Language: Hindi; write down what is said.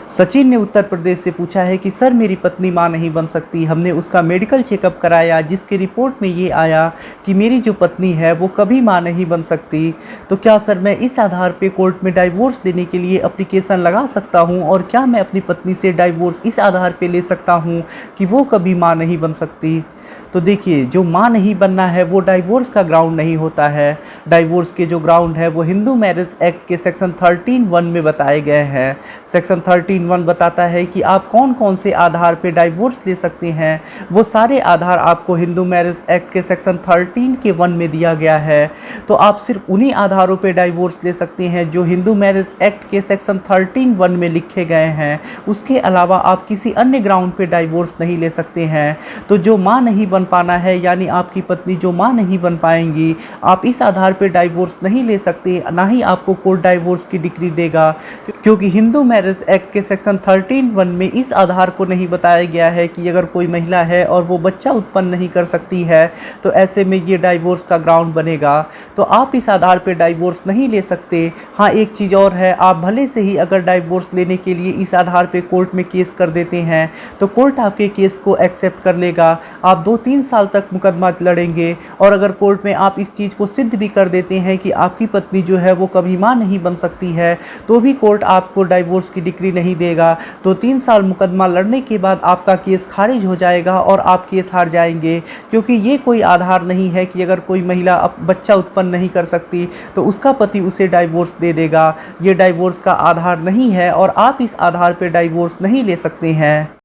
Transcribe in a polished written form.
सचिन ने उत्तर प्रदेश से पूछा है कि सर मेरी पत्नी मां नहीं बन सकती। हमने उसका मेडिकल चेकअप कराया जिसके रिपोर्ट में ये आया कि मेरी जो पत्नी है वो कभी मां नहीं बन सकती। तो क्या सर मैं इस आधार पे कोर्ट में डाइवोर्स देने के लिए एप्लीकेशन लगा सकता हूं? और क्या मैं अपनी पत्नी से डाइवोर्स इस आधार पे ले सकता हूं कि वो कभी मां नहीं बन सकती? तो देखिए, जो मां नहीं बनना है वो डाइवोर्स का ग्राउंड नहीं होता है। डाइवोर्स के जो ग्राउंड है वो हिंदू मैरिज एक्ट के सेक्शन 13(1) में बताए गए हैं। सेक्शन 13(1) बताता है कि आप कौन कौन से आधार पे डाइवोर्स ले सकते हैं। वो सारे आधार आपको हिंदू मैरिज एक्ट के सेक्शन 13 के 1 में दिया गया है। तो आप सिर्फ उन्हीं आधारों पे डाइवोर्स ले सकते हैं जो हिंदू मैरिज एक्ट के सेक्शन 13(1) में लिखे गए हैं। उसके अलावा आप किसी अन्य ग्राउंड पे डाइवोर्स नहीं ले सकते हैं। तो जो मां नहीं बन पाना है, यानी आपकी पत्नी जो मां नहीं बन पाएंगी, आप इस आधार पे डाइवोर्स नहीं ले सकते, ना ही आपको कोर्ट डाइवोर्स की डिक्री देगा, क्योंकि हिंदू मैरिज एक्ट के सेक्शन 13(1) में इस आधार को नहीं बताया गया है कि अगर कोई महिला है और वो बच्चा उत्पन्न नहीं कर सकती है तो ऐसे में ये डाइवोर्स का ग्राउंड बनेगा। तो आप इस आधार पे डाइवोर्स नहीं ले सकते। हाँ, एक चीज़ और है, आप भले से ही अगर डाइवोर्स लेने के लिए इस आधार पे कोर्ट में केस कर देते हैं तो कोर्ट आपके केस को एक्सेप्ट कर लेगा। आप 2-3 साल तक मुकदमा लड़ेंगे, और अगर कोर्ट में आप इस चीज़ को सिद्ध भी कर देते हैं कि आपकी पत्नी जो है वो कभी मां नहीं बन सकती है, तो भी कोर्ट आपको डाइवोर्स की डिक्री नहीं देगा। तो 3 साल मुकदमा लड़ने के बाद आपका केस खारिज हो जाएगा और आप केस हार जाएंगे, क्योंकि ये कोई आधार नहीं है कि अगर कोई महिला बच्चा उत्पन्न नहीं कर सकती तो उसका पति उसे डाइवोर्स दे देगा। ये डाइवोर्स का आधार नहीं है और आप इस आधार पर डाइवोर्स नहीं ले सकते हैं।